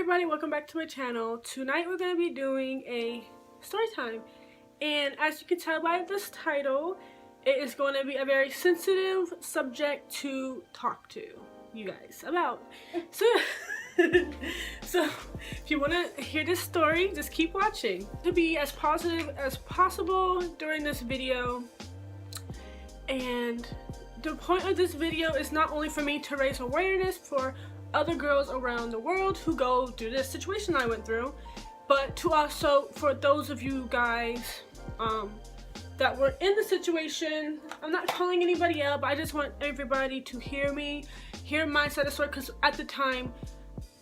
everybody, welcome back to my channel. Tonight we're going to be doing a story time, and as you can tell by this title, it is going to be a very sensitive subject to talk to you guys about. So if you want to hear this story, just keep watching. To be as positive as possible during this video, and the point of this video is not only for me to raise awareness for other girls around the world who go through this situation I went through, but to also for those of you guys that were in the situation. I'm not calling anybody out, but I just want everybody to hear my side of the story, because at the time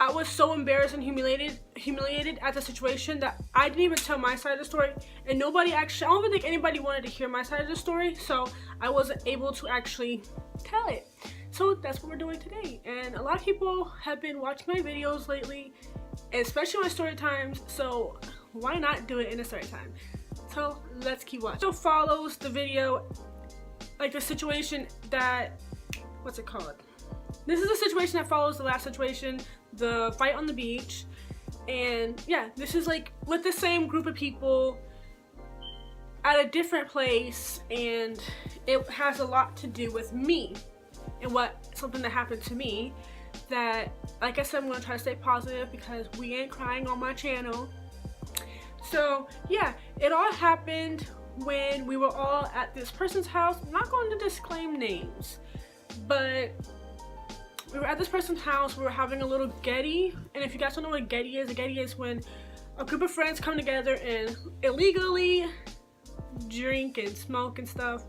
I was so embarrassed and humiliated at the situation that I didn't even tell my side of the story, and nobody actually, I don't even think anybody wanted to hear my side of the story, so I wasn't able to actually tell it. So that's what we're doing today, and a lot of people have been watching my videos lately, especially my story times, so why not do it in a story time? So let's keep watching. So follows the video, like the situation that, what's it called? This is a situation that follows the last situation, the fight on the beach, and yeah, this is like with the same group of people at a different place, and it has a lot to do with me and something that happened to me that, like I said, I'm gonna try to stay positive because we ain't crying on my channel. So yeah, it all happened when we were all at this person's house. I'm not going to disclaim names, but we were at this person's house. We were having a little getty, and if you guys don't know what a getty is when a group of friends come together and illegally drink and smoke and stuff.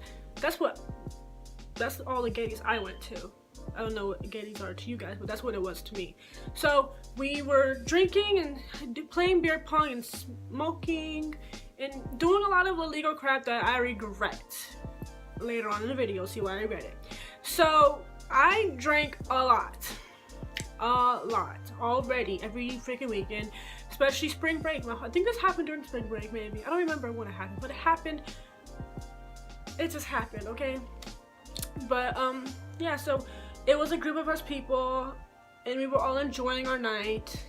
That's all the getties I went to. I don't know what getties are to you guys, but that's what it was to me. So we were drinking and playing beer pong and smoking and doing a lot of illegal crap that I regret later on in the video. See why I regret it. So I drank a lot already every freaking weekend, especially spring break. I think this happened during spring break, maybe. I don't remember when it happened, but it happened. It just happened, okay? But yeah, so it was a group of us people, and we were all enjoying our night.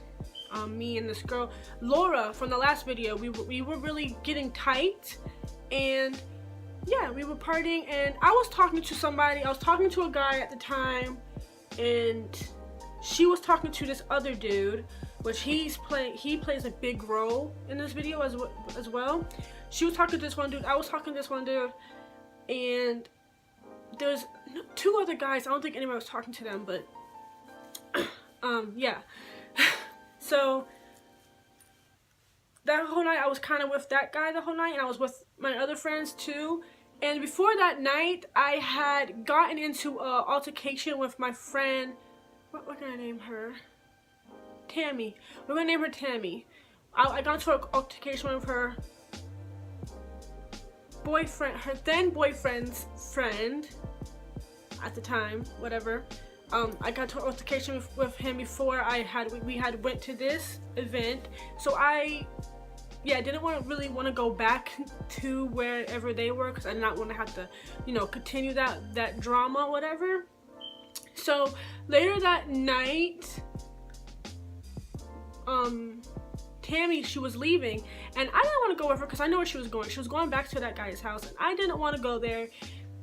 Me and this girl Laura from the last video, we were really getting tight, and yeah, we were partying, and I was talking to somebody. I was talking to a guy at the time, and she was talking to this other dude, which he plays a big role in this video as well. She was talking to this one dude, I was talking to this one dude, and there's two other guys. I don't think anyone was talking to them, but yeah. So that whole night I was kind of with that guy the whole night, and I was with my other friends too. And before that night, I had gotten into an altercation with my friend. What can I name her? Tammy. We're gonna name her Tammy. I got into an altercation with her boyfriend, her then boyfriend's friend at the time, whatever. I got to an altercation with him before we had went to this event, so I didn't really want to go back to wherever they were, because I did not want to have to, continue that drama, whatever. So later that night, Tammy, she was leaving, and I didn't want to go with her because I know where she was going. She was going back to that guy's house, and I didn't want to go there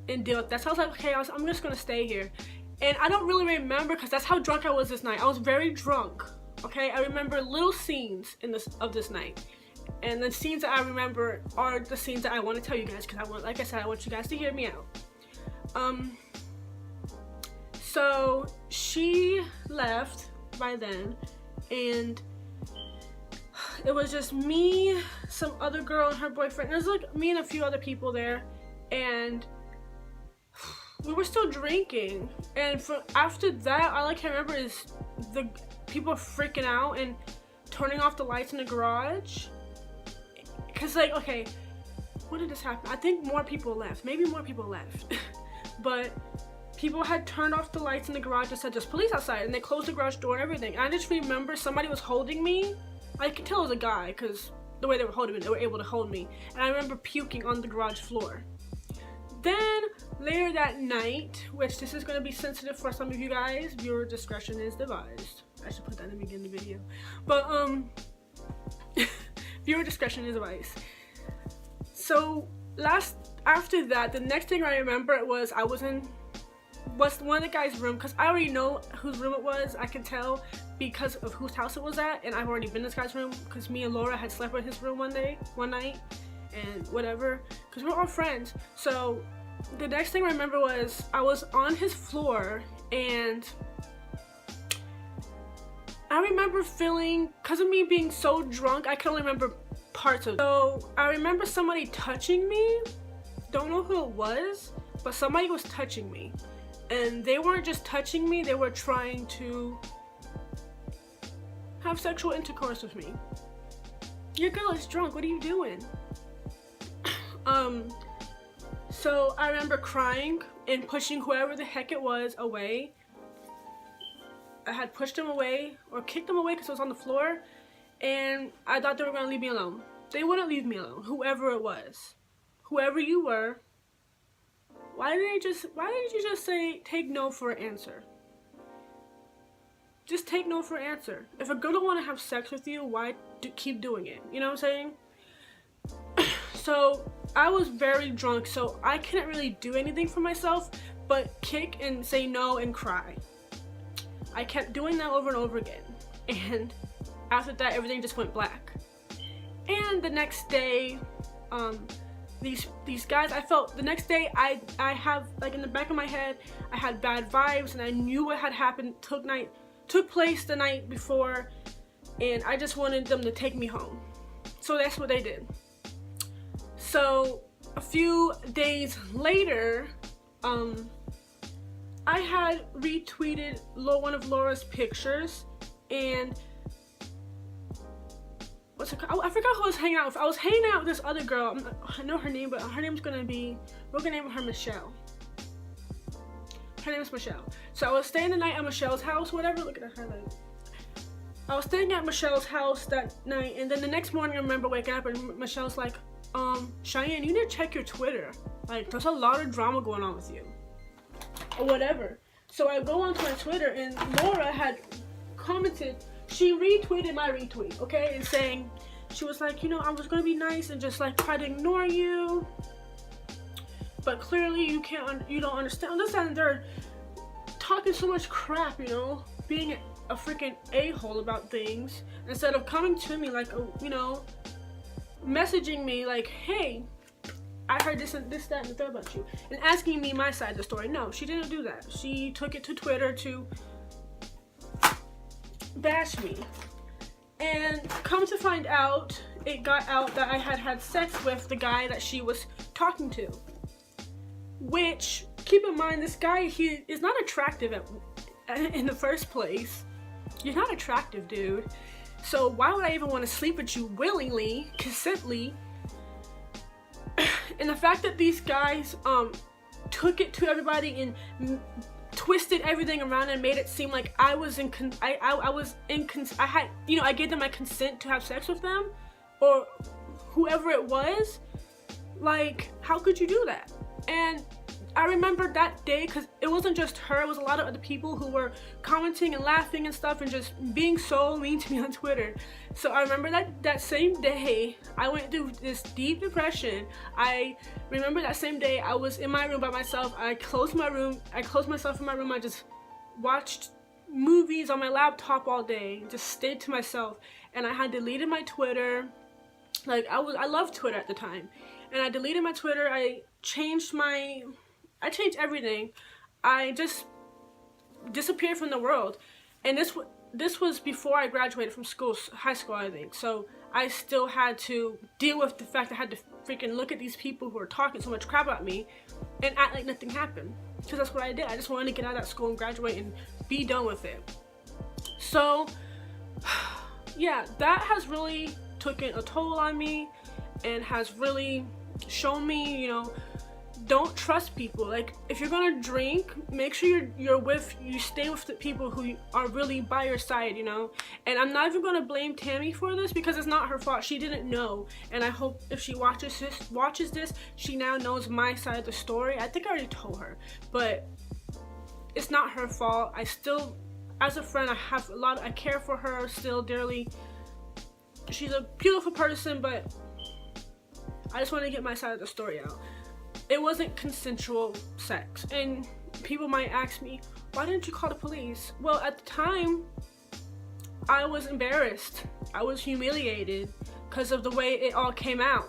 and deal with that. So I was like, okay, I'm just gonna stay here. And I don't really remember, because that's how drunk I was this night. I was very drunk. Okay, I remember little scenes of this night, and the scenes that I remember are the scenes that I want to tell you guys, because like I said, I want you guys to hear me out. So she left by then, and it was just me, some other girl, and her boyfriend. There's like me and a few other people there, and we were still drinking. And after that, all I can remember is the people freaking out and turning off the lights in the garage. Cause like, okay, when did this happen? I think more people left. Maybe more people left. But people had turned off the lights in the garage and said, "There's police outside," and they closed the garage door and everything. And I just remember somebody was holding me. I could tell it was a guy, because the way they were holding me, they were able to hold me. And I remember puking on the garage floor. Then later that night, which this is going to be sensitive for some of you guys, viewer discretion is advised. I should put that in the beginning of the video. But viewer discretion is advised. So after that, the next thing I remember was I was in one of the guys' room, because I already know whose room it was. I can tell because of whose house it was at, and I've already been in this guy's room because me and Laura had slept in his room one night, and whatever, because we're all friends. So the next thing I remember was I was on his floor, and I remember feeling, because of me being so drunk, I can only remember parts of it. So I remember somebody touching me. Don't know who it was, but somebody was touching me. And they weren't just touching me, they were trying to have sexual intercourse with me. Your girl is drunk, what are you doing? So I remember crying and pushing whoever the heck it was away. I had pushed him away or kicked him away because I was on the floor, and I thought they were gonna leave me alone. They wouldn't leave me alone, whoever it was. Whoever you were, why didn't you just say take no for an answer? Just take no for an answer. If a girl don't want to have sex with you, why keep doing it? You know what I'm saying? So I was very drunk, so I couldn't really do anything for myself but kick and say no and cry. I kept doing that over and over again, and after that everything just went black. And the next day, these guys, I felt the next day I have, like, in the back of my head I had bad vibes, and I knew what had happened took place the night before, and I just wanted them to take me home. So that's what they did. So a few days later, I had retweeted one of Laura's pictures, and what's it called? I forgot who I was hanging out with. I was hanging out with this other girl. I know her name, but her name's gonna be, we're gonna name her Michelle. Her name is Michelle. So I was staying the night at Michelle's house, whatever. Look at that highlight. I was staying at Michelle's house that night, and then the next morning I remember waking up and Michelle's like, Cheyenne, you need to check your Twitter. Like, there's a lot of drama going on with you. Or whatever. So I go onto my Twitter, and Laura had commented, she retweeted my retweet, okay, and saying, she was like, you know, I was gonna be nice and just like try to ignore you, but clearly you don't understand. And they're talking so much crap, you know, being a freaking a-hole about things, instead of coming to me like, you know, messaging me like, hey, I heard this, that, and the third about you, and asking me my side of the story. No, she didn't do that. She took it to Twitter to bash me. And come to find out, it got out that I had sex with the guy that she was talking to. Which, keep in mind, this guy, he is not attractive in the first place. You're not attractive, dude. So why would I even want to sleep with you willingly, consently? And the fact that these guys took it to everybody and twisted everything around and made it seem like I had, you know, I gave them my consent to have sex with them, or whoever it was. Like, how could you do that? And I remember that day, because it wasn't just her, it was a lot of other people who were commenting and laughing and stuff and just being so mean to me on Twitter. So I remember that same day I went through this deep depression. I remember that same day I was in my room by myself. I closed myself in my room. I just watched movies on my laptop all day, just stayed to myself, and I had deleted my Twitter. Like, I loved Twitter at the time, and I deleted my Twitter. I changed everything. I just disappeared from the world. And this was before I graduated from high school, I think. So I still had to deal with the fact I had to freaking look at these people who were talking so much crap about me and act like nothing happened. Because that's what I did. I just wanted to get out of that school and graduate and be done with it. So, yeah, that has really taken a toll on me and has really shown me, you know, don't trust people. Like, if you're gonna drink, make sure you stay with the people who are really by your side, you know. And I'm not even gonna blame Tammy for this, because it's not her fault. She didn't know, and I hope if she watches this, she now knows my side of the story. I think I already told her, but it's not her fault. I as a friend, I care for her still dearly. She's a beautiful person, but I just want to get my side of the story out. It wasn't consensual sex, and people might ask me, why didn't you call the police? Well, at the time, I was embarrassed. I was humiliated because of the way it all came out.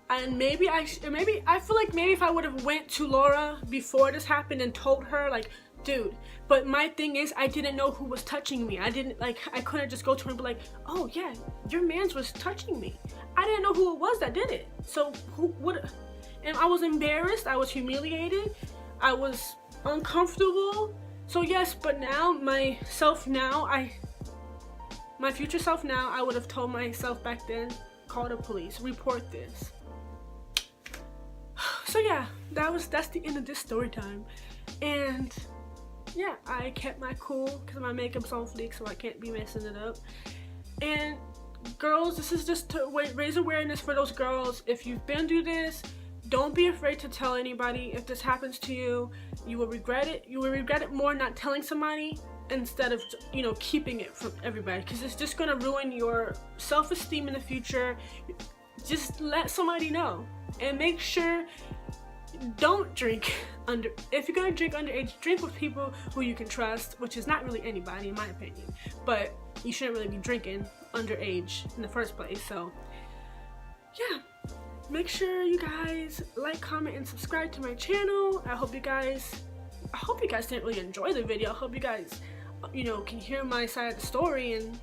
And maybe I feel like maybe if I would have went to Laura before this happened and told her, like, dude, but my thing is, I didn't know who was touching me. I couldn't just go to her and be like, oh yeah, your mans was touching me. I didn't know who it was that did it. So and I was embarrassed, I was humiliated, I was uncomfortable. So yes, but now, my future self now, I would have told myself back then, call the police, report this. So yeah, that's the end of this story time. And yeah, I kept my cool because my makeup's on fleek, so I can't be messing it up. And girls, this is just to raise awareness for those girls. If you've been through this, don't be afraid to tell anybody. If this happens to you, you will regret it. You will regret it more not telling somebody instead of, you know, keeping it from everybody, because it's just gonna ruin your self-esteem in the future. Just let somebody know, and make sure, don't drink if you're gonna drink underage, drink with people who you can trust, which is not really anybody in my opinion, but you shouldn't really be drinking underage in the first place. So yeah, make sure you guys like, comment, and subscribe to my channel. I hope you guys didn't really enjoy the video. I hope you guys, you know, can hear my side of the story and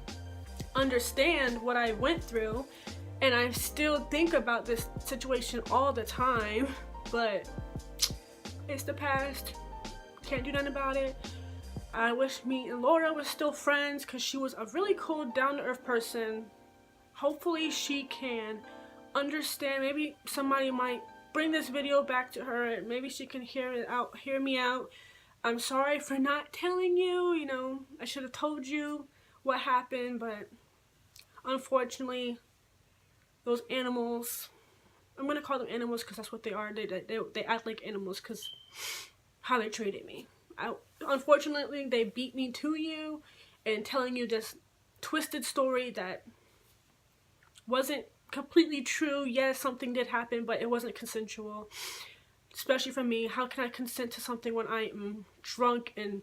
understand what I went through. And I still think about this situation all the time, but it's the past. Can't do nothing about it. I wish me and Laura were still friends, because she was a really cool, down-to-earth person. Hopefully she can understand. Maybe somebody might bring this video back to her, and maybe she can hear me out. I'm sorry for not telling you, you know, I should have told you what happened, but unfortunately, those animals, I'm gonna call them animals because that's what they are. They act like animals because how they treated me. Unfortunately, they beat me to you and telling you this twisted story that wasn't completely true. Yes, something did happen, but it wasn't consensual. Especially for me, how can I consent to something when I am drunk and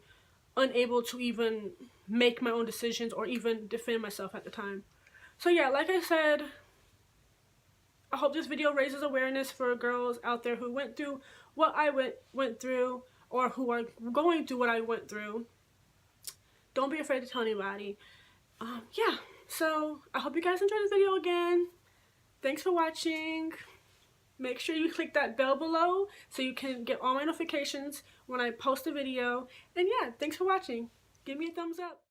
unable to even make my own decisions or even defend myself at the time? So yeah, like I said, I hope this video raises awareness for girls out there who went through what I went through, or who are going through what I went through. Don't be afraid to tell anybody. Yeah, so I hope you guys enjoyed this video again. Thanks for watching. Make sure you click that bell below so you can get all my notifications when I post a video. And yeah, thanks for watching. Give me a thumbs up.